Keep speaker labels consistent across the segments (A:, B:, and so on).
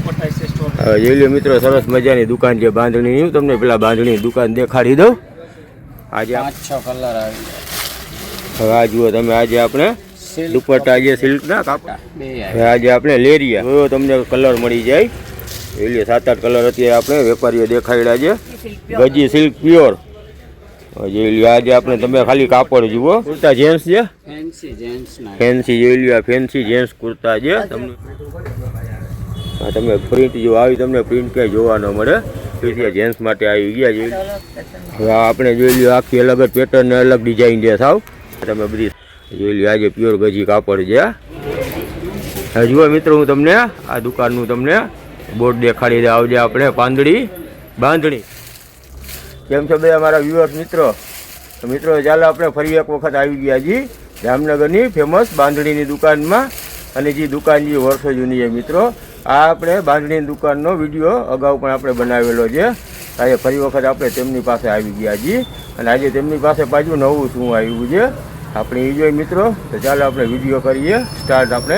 A: જોઈ લો મિત્રો, સરસ મજાની દુકાન છે બાંધણીની. હું તમને પેલા બાંધણીની દુકાન દેખાડી દઉં. આજે 5-6 કલર આવી ગયા. હવે આ જુઓ તમે, આજે આપણે દુપટ્ટા જે સિલ્કના કાપડ, આજે આપણે લેરિયા જોયો તમને કલર મળી જાય. એટલે 7-8 કલર અત્યારે આપણે વેપારીઓ દેખાડ્યા છે. ગજી સિલ્ક પ્યોર. આજે આપણે તમે ખાલી કાપડ જુઓ. કુર્તા જેન્ટ્સ છે, ફેન્સી જોઈ લો. ફેન્સી જેન્ટ્સ કુર્તા છે. તમને તમે પ્રિન્ટ જો આવી, તમને પ્રિન્ટ ક્યાંય જોવા ન મળે. જેન્ટ્સ માટે આવી ગયા જોઈ. હવે આપણે જોઈ લો આખી અલગ જ પેટર્ન ને અલગ ડિઝાઇન છે સાવ. તમે બધી જોઈ લો. આજે પ્યોર ગજી કાપડ છે. હવે જુઓ મિત્રો, હું તમને આ દુકાનનું તમને બોર્ડ દેખાડી દે. આવજે આપણે પાંદડી બાંધણી. કેમ છો ભાઈ અમારા વ્યુઅર્સ મિત્રો? તો મિત્રો ચાલો આપણે ફરી એક વખત આવી ગયા છીએ જામનગરની ફેમસ બાંધણીની દુકાનમાં. અને જે દુકાન જે વર્ષો જૂની છે મિત્રો. આ આપણે બાંધણીની દુકાનનો વિડીયો અગાઉ પણ આપણે બનાવેલો છે. આજે ફરી વખત આપણે તેમની પાસે આવી ગયા છીએ. અને આજે તેમની પાસે પાછું નવું શું આવ્યું છે આપણે એ જોઈએ મિત્રો. તો ચાલો આપણે વિડીયો કરીએ સ્ટાર્ટ. આપણે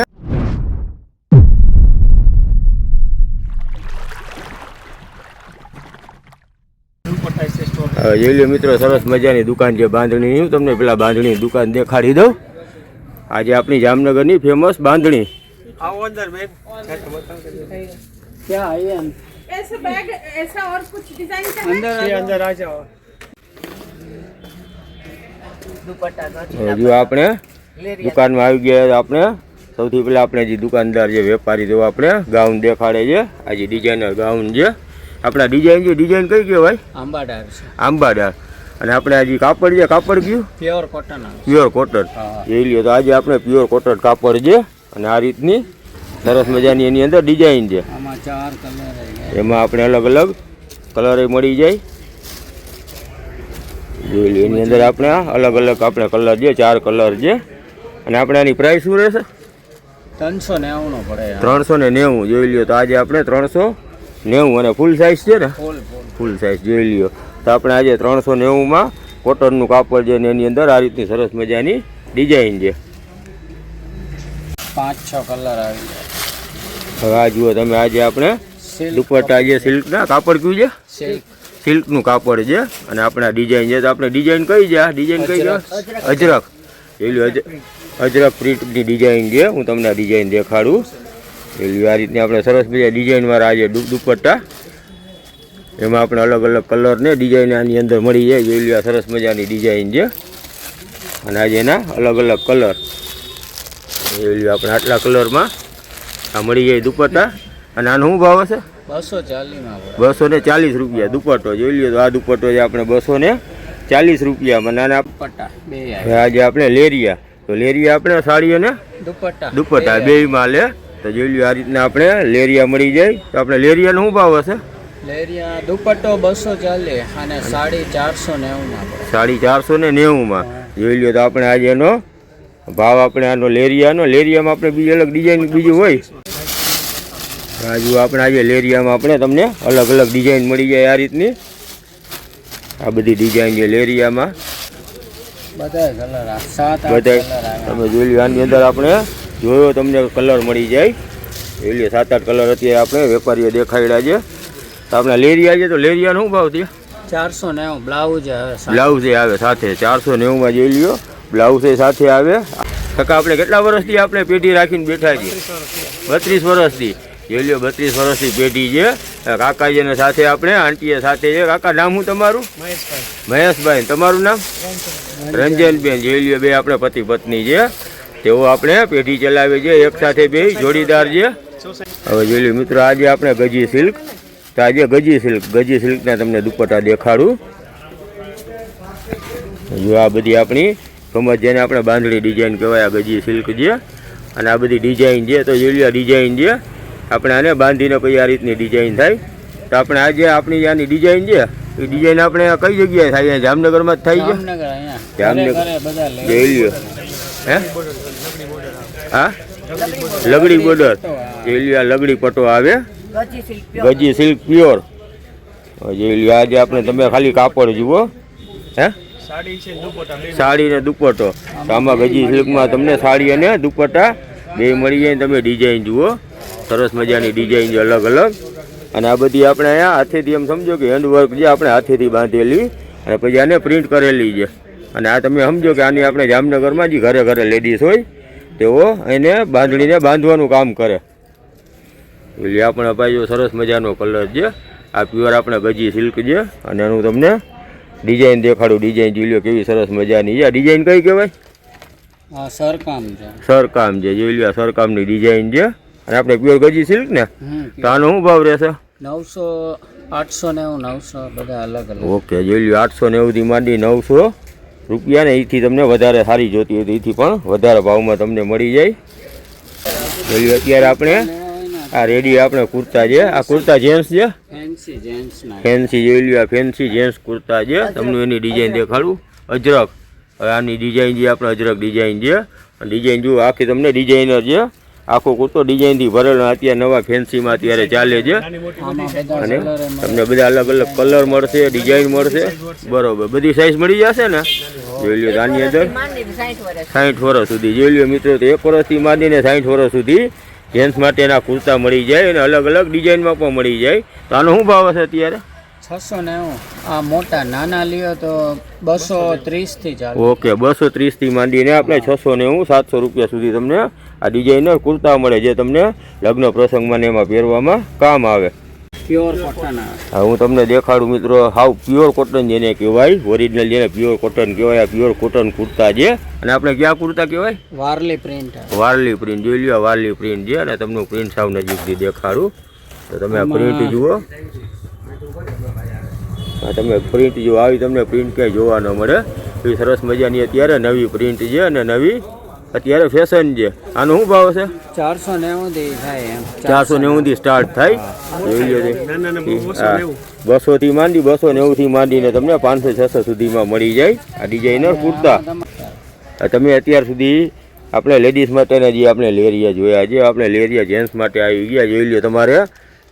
A: જોઈ લો મિત્રો, સરસ મજાની દુકાન છે બાંધણીની. હું તમને પેલા બાંધણીની દુકાન દેખાડી દઉં. આજે આપણી જામનગરની ફેમસ બાંધણી.
B: आओ अंदर में
C: क्या है
D: ऐसा बैग ऐसा और कुछ डिजाइन का
B: अंदर आ जाओ.
A: જો આપણે દુકાનમાં આવી ગયા. આપણે સૌથી પહેલાં આપણે જે દુકાનદાર જે વેપારી તો આપણે ગાઉન દેખાડે છે. આ જે ડિઝાઇનર ગાઉન છે આપણા. ડિઝાઇન જે ડિઝાઇન કઈ કહેવાય?
C: आंबाडार
A: આંબાડાર. અને આપણે આ જે કાપડ છે કાપડ કયું?
C: Pure cotton
A: pure cotton. એ લ્યો. તો આજે આપણે પ્યોર કોટન કાપડ છે. અને આ રીતની સરસ મજાની એની અંદર ડિઝાઇન છે.
C: આમાં 4 કલર છે.
A: એમાં આપણે અલગ અલગ કલર મળી જાય. જોઈ લો એની અંદર આપણે અલગ અલગ આપણે કલર છે, 4 કલર છે. અને આપણે આની પ્રાઇસ શું રહેશે?
C: 390 નો પડે.
A: 390. જોઈ લ્યો. તો આજે આપણે 390. અને ફૂલ સાઇઝ છે ને? ફૂલ સાઇઝ જોઈ લ્યો. તો આપણે આજે 390માં કોટનનું કાપડ છે. ને એની અંદર આ રીતની સરસ મજાની ડિઝાઇન છે.
C: 5-6 કલર આવી ગયા.
A: હવે આ જુઓ તમે, આજે આપણે દુપટ્ટા જે સિલ્કના કાપડ કયું છે? સિલ્કનું કાપડ છે. અને આપણે ડિઝાઇન છે. તો આપણે ડિઝાઇન કઈ છે? આ ડિઝાઇન કઈ છે? અજરક. એલું અજરક પ્રિન્ટની ડિઝાઇન છે. હું તમને આ ડિઝાઇન દેખાડું. એલું આ રીતની આપણે સરસ મજા ડિઝાઇનવાળા આજે દુપટ્ટા. એમાં આપણે અલગ અલગ કલર ને ડિઝાઇન આની અંદર મળી જાય. જોઈ આ સરસ મજાની ડિઝાઇન છે. અને આજે એના અલગ અલગ કલર. જોઈ આપણે આટલા કલરમાં આ મળી જાય દુપટ્ટા. અને આનો શું ભાવ હશે? 240 રૂપિયા દુપટ્ટો. જોઈ લો. તો આ દુપટ્ટો છે આપણે 240 રૂપિયામાં. નાના
C: દુપટ્ટા બે.
A: આજે આપણે લેરિયા. તો લેરિયા આપણે સાડી અને દુપટ્ટા બેયમાં લે. તો જોઈ લો આ રીતના આપણે લેરિયા મળી જાય. તો આપણે લેરિયાનો શું ભાવ હશે?
C: લેરિયા દુપટ્ટો 240 અને સાડી
A: 490માં. જોઈ લો. તો આપણે આજે એનો ભાવ આપણે આનો લેરિયામાં આપણે બીજી અલગ ડિઝાઇન બીજું હોય. હજુ આપણે આજે લેરિયામાં આપણે તમને અલગ અલગ ડિઝાઇન મળી જાય. આ રીતની આ બધી ડિઝાઇન છે લેરિયામાં. બધા તમે જોઈ લો. આની અંદર આપણે જોયો તમને કલર મળી જાય. જોઈ લો 7-8 કલર અત્યારે આપણે વેપારીઓ દેખાડ્યા છે. તો આપણા લેરિયા છે. તો લેરિયાનો શું ભાવ થયો?
C: 490.
A: બ્લાઉઝ આવે સાથે 490માં. જોઈ લ્યો. બ્લાઉઝ સાથે આવે. કાકા આપણે કેટલા વર્ષથી આપણે પેઢી રાખીને બેઠા છીએ? 32 વર્ષથી. જોઈ લ્યો 32 વર્ષથી પેઢી છે. કાકાજીને સાથે આપણે આંટીએ સાથે છે. કાકા નામ શું તમારું? મહેશભાઈ. તમારું નામ? રંજનબેન. જોઈ લ્યો બે આપણે પતિ પત્ની છે. તેઓ આપણે પેઢી ચલાવે છે એક સાથે, બે જોડીદાર છે. હવે જોઈ લ્યો મિત્રો, આજે આપણે ગજી સિલ્ક. તો આજે ગજી સિલ્કના તમને દુપટ્ટા દેખાડું. જો આ બધી આપણી સમજ જેને આપણે બાંધણી ડિઝાઇન કહેવાય. આ ગજી સિલ્ક છે. અને આ બધી ડિઝાઇન છે. તો જોઈ લો ડિઝાઇન છે. આપણે આને બાંધીને પછી આ રીતની ડિઝાઇન થાય. તો આપણે આજે આપણી આની ડિઝાઇન છે એ ડિઝાઇન આપણે કઈ જગ્યાએ થાય? જામનગરમાં જ થાય છે. જામનગર જોઈ લ્યો. હે હા લગડી બોર્ડર. જોઈ લ્યો આ લગડી પટ્ટો આવે. ગજી સિલ્ક પ્યોર. જોઈ લ્યો. આજે આપણે તમે ખાલી કાપડ જુઓ. હે સાડી ને દુપટ્ટો. તો આમાં ગજી સિલ્કમાં તમને સાડી અને દુપટ્ટા બે મળી જાય. તમે ડિઝાઇન જુઓ. સરસ મજાની ડિઝાઇન છે અલગ અલગ. અને આ બધી આપણે અહીંયા હાથેથી એમ સમજો કે હેન્ડવર્ક જે આપણે હાથેથી બાંધેલી અને પછી આને પ્રિન્ટ કરેલી છે. અને આ તમે સમજો કે આની આપણે જામનગરમાં જે ઘરે ઘરે લેડીઝ હોય તેઓ એને બાંધણીને બાંધવાનું કામ કરે. એટલે આપણે ભાઈઓ સરસ મજાનો કલર છે. આ પ્યોર આપણે ગજી સિલ્ક છે. અને એનું તમને ડિઝાઇન દેખાડું. ડિઝાઇન જોઈ લો કેવી સરસ મજાની છે. આ ડિઝાઇન કઈ કહેવાય?
C: સરકામ છે.
A: સરકામ છે. જોઈ લો સરકામની ડિઝાઇન છે. અને આપણે પ્યોર ગજી સિલ્ક ને તો આનો શું ભાવ રહેશે?
C: 900, 890, 900 બધા અલગ અલગ.
A: ઓકે જોઈ લો 890 થી માંડી 900 રૂપિયા ને એથી તમને વધારે સારી જોતી હોય તો એથી પણ વધારે ભાવમાં તમને મળી જાય. જોઈ લો અત્યારે આપણે આ રેડી આપણે કુર્તા છે. આ કુર્તા જેન્ટ્સ છે.
C: ફેન્સી જેન્ટ્સ ના.
A: ફેન્સી જોઈ લો. આ ફેન્સી જેન્ટ્સ કુર્તા છે. તમને એની ડિઝાઇન દેખાડું. અજરક. હવે આની ડિઝાઇન છે આપણે અજરક ડિઝાઇન છે. ડિઝાઇન જુઓ આખી તમને ડિઝાઇનર છે. આખો કુર્તો ડિઝાઇનથી ભરેલો અત્યારે નવા ફેન્સીમાં અત્યારે ચાલે છે. અને તમને બધા અલગ અલગ કલર મળશે, ડિઝાઇન મળશે. બરોબર બધી સાઇઝ મળી જશે ને. જોઈ લો આની અંદર 60 વર્ષ સુધી. જોઈ લો મિત્રો તો 1 વર્ષથી માંડીને 60 વર્ષ સુધી જેન્ટ્સ માટેના કુર્તા મળી જાય અને અલગ અલગ ડિઝાઇનમાં પણ મળી જાય. તો આનો શું ભાવ હશે અત્યારે?
C: 690. આ મોટા નાના લ્યો તો 230 થી ચાલુ.
A: ઓકે 230 થી માંડીને આપણે 690 700 રૂપિયા સુધી તમને આ ડિઝાઇનર કુર્તા મળે જે તમને લગ્ન પ્રસંગમાં ને એમાં પહેરવામાં કામ આવે.
C: પ્યોર કોટન આવે.
A: હા હું તમને દેખાડું મિત્રો. હાવ પ્યોર કોટન જેને કહેવાય. ઓરિજિનલ જેને પ્યોર કોટન કહેવાય. આ પ્યોર કોટન કુર્તા છે. અને આપણે ક્યાં કુર્તા કહેવાય?
C: વારલી પ્રિન્ટ.
A: વારલી પ્રિન્ટ. જોઈ લો વારલી પ્રિન્ટ છે. અને તમને પ્રિન્ટ સાવ નજીકથી દેખાડું તો તમે આ પ્રિન્ટ જુઓ. હા તમે પ્રિન્ટ જુઓ. આવી તમને પ્રિન્ટ ક્યાંય જોવા ન મળે. એ સરસ મજાની અત્યારે નવી પ્રિન્ટ છે અને નવી અત્યારે ફેશન છે. આનો શું ભાવ છે?
C: 490 થી થાય એમ.
A: 490 થી સ્ટાર્ટ થાય. જોઈ લો 200 થી માંડી 290 થી માંડીને તમને 500-600 સુધીમાં મળી જાય આ ડિઝાઇનર કુર્તા. તમે અત્યાર સુધી આપણે લેડીઝ માટેના જે આપણે લેરિયા જોયા છે. આપણે લેરિયા જેન્ટ્સ માટે આવી ગયા. જોઈ લો તમારે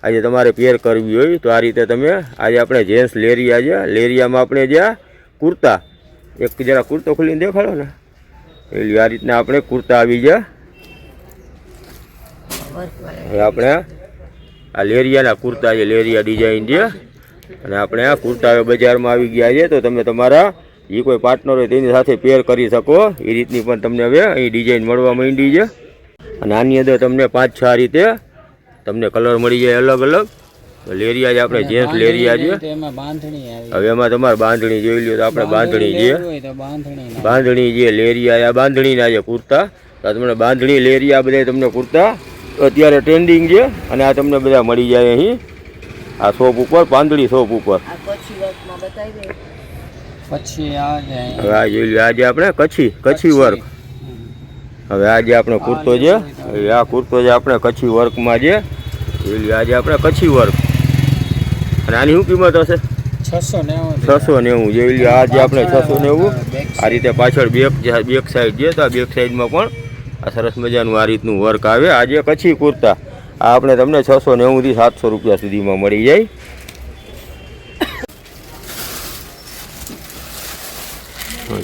A: આજે તમારે પેર કરવી હોય તો આ રીતે તમે આજે આપણે જેન્ટ્સ લેરિયા છે. લેરિયામાં આપણે જ્યાં કુર્તા એક જરા કુર્તો ખોલીને દેખાડો ને. એટલે આ રીતના આપણે કુર્તા આવી ગયા. હવે આપણે આ લેરિયાના કુર્તા છે. લેરિયા ડિઝાઇન છે. અને આપણે આ કુર્તા હવે બજારમાં આવી ગયા છે. તો તમે તમારા જે કોઈ પાર્ટનર હોય તેની સાથે પેર કરી શકો એ રીતની પણ તમને હવે અહીં ડિઝાઇન મળવા માંડી છે. અને આની અંદર તમને 5-6 રીતે તમને કલર મળી જાય અલગ અલગ. લેરિયા છે આપણે જેન્ટ્સ લેરિયા છે. હવે એમાં તમારે બાંધણી જોઈ લો તો આપણે બાંધણી છે. બાંધણી છે લેરિયા. આ બાંધણીના છે કુર્તા. તો તમને બાંધણી લેરિયા બધા તમને કુર્તા અત્યારે ટ્રેન્ડિંગ છે. અને આ તમને બધા મળી જાય અહીં આ શોપ ઉપર પાંદડી શોપ ઉપર.
C: પછી
A: હવે આ જોઈ લો આજે આપણે કચ્છી વર્ક. હવે આજે આપણે કુર્તો છે. આ કુર્તો છે આપણે કચ્છી વર્કમાં છે. જોઈ લો આજે આપણે કચ્છી વર્ક. અને આની શું કિંમત હશે? 690. જોઈ લો આજે આપણે 690. આ રીતે પાછળ બેક સાઈડ છે. તો આ બેક સાઈડમાં પણ આ સરસ મજાનું આ રીતનું વર્ક આવે. આજે કચ્છી કુર્તા આ આપણે તમને 690 થી 700 રૂપિયા સુધીમાં મળી જાય.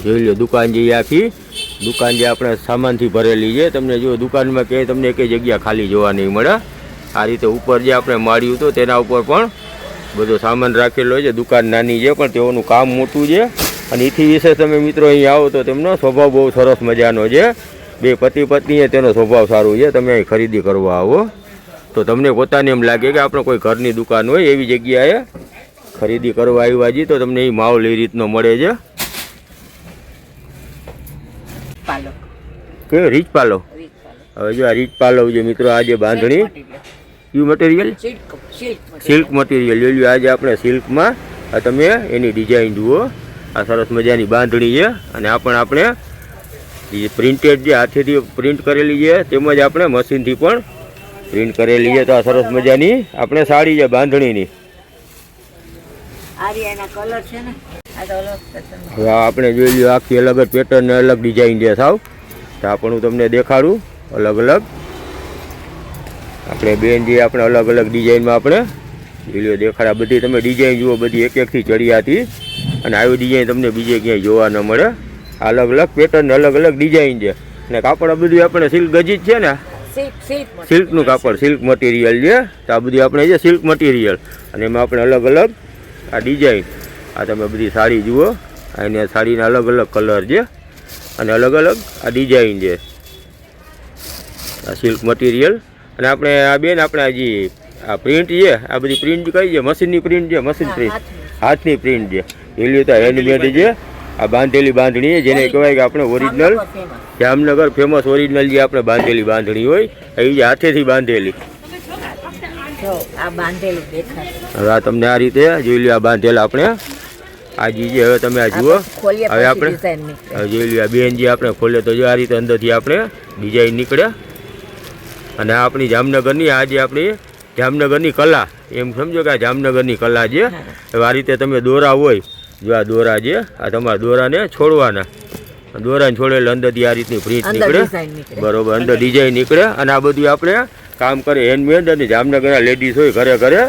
A: જોઈ લો દુકાન જે આખી દુકાન જે આપણે સામાનથી ભરેલી છે. તમને જો દુકાનમાં ક્યાંય તમને એકેય જગ્યા ખાલી જોવા નહીં મળે. આ રીતે ઉપર જે આપણે માળ્યું હતું તેના ઉપર પણ બધો સામાન રાખેલો છે. દુકાન નાની છે પણ તેઓનું કામ મોટું છે. અને એથી વિશે તમે મિત્રો અહીં આવો તો તેમનો સ્વભાવ બહુ સરસ મજાનો છે. બે પતિ પત્નીએ તેનો સ્વભાવ સારું છે. તમે અહીં ખરીદી કરવા આવો તો તમને પોતાને એમ લાગે કે આપણે કોઈ ઘરની દુકાન હોય એવી જગ્યાએ ખરીદી કરવા આવ્યા છીએ. તો તમને અહીં માહોલ એ રીતનો મળે છે. કયો રીચ પાલો? હવે જો આ રીચ પાલો છે મિત્રો. આજે બાંધણી કયું મટીરિયલ? Silk material. જોઈ લો આજે આપણે સિલ્કમાં આ તમે એની ડિઝાઇન જુઓ. આ સરસ મજાની બાંધણી છે. અને આ પણ આપણે જે પ્રિન્ટેડ જે હાથેથી પ્રિન્ટ કરેલી છે તેમજ આપણે મશીનથી પણ પ્રિન્ટ કરેલી છે. તો આ સરસ મજાની આપણે સાડી છે બાંધણીની. હવે આપણે જોઈ લો આખી અલગ જ પેટર્ન ને અલગ ડિઝાઇન છે સાવ. તો આ પણ હું તમને દેખાડું અલગ અલગ. આપણે બેન જે આપણે અલગ અલગ ડિઝાઇનમાં આપણે જોઈ દેખાડા. બધી તમે ડિઝાઇન જુઓ. બધી એક એકથી ચડિયાથી. અને આવી ડિઝાઇન તમને બીજે ક્યાંય જોવા ન મળે. અલગ અલગ પેટર્ન અલગ અલગ ડિઝાઇન છે. અને કાપડ બધું આપણે સિલ્ક ગજી જ છે ને. સિલ્કનું કાપડ, સિલ્ક મટીરિયલ છે. તો આ બધી આપણે છે સિલ્ક મટીરિયલ, અને એમાં આપણે અલગ અલગ આ ડિઝાઇન, આ તમે બધી સાડી જુઓ, અને સાડીના અલગ અલગ કલર છે, અને અલગ અલગ આ ડિઝાઇન છે. આ સિલ્ક મટીરિયલ, અને આપણે આ બેન આપણે હજી આ પ્રિન્ટ છે, આ બધી પ્રિન્ટ કઈ છે? મશીનની પ્રિન્ટ છે, મશીન પ્રિન્ટ, હાથની પ્રિન્ટ છે. એ લ્યો તો હેન્ડમેડ છે. આ બાંધેલી બાંધણી જેને કહેવાય કે આપણે ઓરિજિનલ જામનગર ફેમસ ઓરિજિનલ જે આપણે બાંધેલી બાંધણી હોય એ જે હાથેથી બાંધેલી. હવે આ તમને આ રીતે જોઈ લ્યો, આ બાંધેલા આપણે આ જે હવે તમે આ જુઓ. હવે આપણે હવે જોઈ લ્યો, આ બેન જે આપણે ખોલે તો જો આ રીતે અંદરથી આપણે ડિઝાઇન નીકળે. અને આ આપણી જામનગરની આ જે આપણી જામનગરની કલા, એમ સમજો કે આ જામનગરની કલા છે. હવે આ રીતે તમે દોરા હોય, જો આ દોરા છે, આ તમારા દોરાને છોડવાના, દોરાને છોડે એટલે અંદરથી આ રીતની પ્રિન્ટ નીકળે, બરોબર, અંદર ડિઝાઇન નીકળે. અને આ બધું આપણે કામ કરે હેન્ડમેડ. અને જામનગરના લેડીઝ હોય ઘરે ઘરે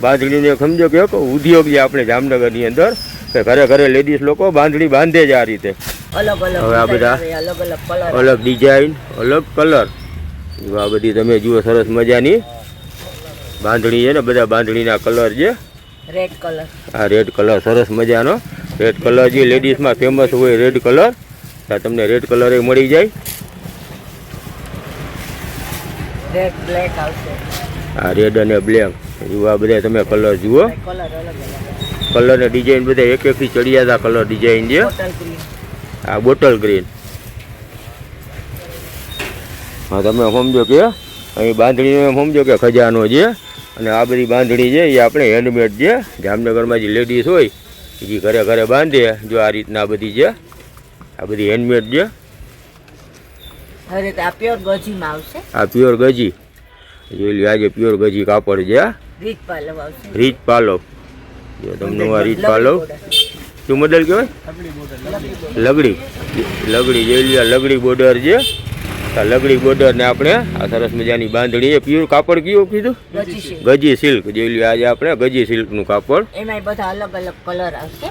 A: બાંધણીને સમજો કે ઉદ્યોગ છે આપણે જામનગરની અંદર, કે ઘરે ઘરે લેડીઝ લોકો બાંધણી બાંધે છે આ રીતે. હવે આ બધા અલગ ડિઝાઇન, અલગ કલર, આ બધી તમે જુઓ સરસ મજાની બાંધણી છે ને, બધા બાંધણીના કલર છે.
E: રેડ કલર,
A: આ રેડ કલર સરસ મજાનો રેડ કલર જે લેડીઝમાં ફેમસ હોય રેડ કલર, આ તમને રેડ કલર એ મળી જાય.
E: રેડ બ્લેક આવશે.
A: આ રેડ અને બ્લેક જુઓ, આ બધા તમે કલર જુઓ,
E: કલર અલગ અલગ,
A: કલર ને ડિઝાઇન બધા એક એકથી ચડિયાતા કલર ડિઝાઇન છે.
E: બોટલ ગ્રીન,
A: આ બોટલ ગ્રીન. હા તમે સમજો કે અહીં બાંધણીનો સમજો કે ખજાનો છે. અને આ બધી બાંધણી છે એ આપણે હેન્ડમેડ છે. જામનગરમાં જે લેડીઝ હોય એ ઘરે ઘરે બાંધે, જો આ રીતના બધી છે, આ બધી હેન્ડમેડ છે.
E: હવે આ પ્યોર ગજીમાં આવશે.
A: આ પ્યોર ગજી જોઈ લ્યો, આજે પ્યોર ગજી કાપડ છે.
E: રીચ પાલવ આવશે.
A: રીચ પાલવ, જો તમને આ રીચ પાલવ શું મોડેલ કહેવાય? લગડી, લગડી જોઈ લ્યો, લગડી બોર્ડર છે. આ લગડી બોર્ડર ને આપણે આ સરસ મજાની બાંધણી છે. પ્યોર કાપડ કયું કીધું? ગજી સિલ્ક. જોઈ લ્યો, આજે આપણે ગજી સિલ્કનું કાપડ,
E: એમાં બધા અલગ અલગ કલર આવશે.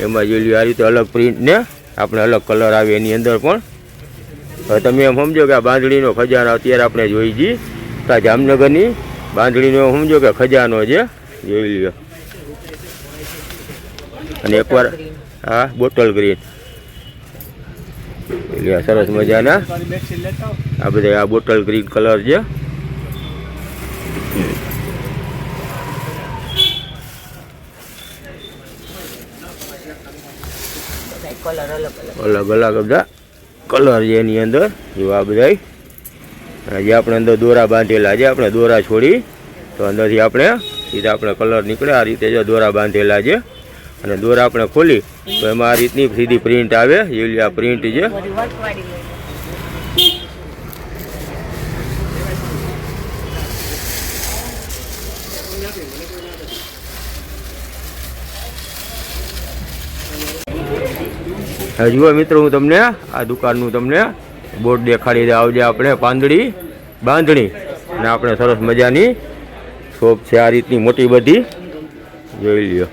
A: એમાં જોઈ લ્યો આ રીતે અલગ પ્રિન્ટ ને આપણે અલગ કલર આવે એની અંદર પણ. હવે તમે એમ સમજો કે આ બાંધણીનો ખજાનો અત્યારે આપણે જોઈ છીએ, તો આ જામનગરની બાંધણીનો સમજો કે ખજાનો છે. જોઈ લ્યો, અને એકવાર હા બોટલ ગ્રીન, એટલે સરસ મજાના આ બધા આ બોટલ ગ્રીન કલર છે. અલગ અલગ બધા કલર છે એની અંદર. જો આ બધા જે આપણે અંદર દોરા બાંધેલા છે, આપણે દોરા છોડી તો અંદરથી આપણે સીધા આપણે કલર નીકળે. આ રીતે જો દોરા બાંધેલા છે, અને દોરા આપણે ખોલી તો એમાં આ રીતની સીધી પ્રિન્ટ આવે. એ આ પ્રિન્ટ છે. હવે જુઓ મિત્રો, હું તમને આ દુકાનનું તમને બોર્ડ દેખાડી દે. આવજે આપણે પાંદડી બાંધણી, અને આપણે સરસ મજાની શોપ છે આ રીતની મોટી બધી. જોઈ લ્યો.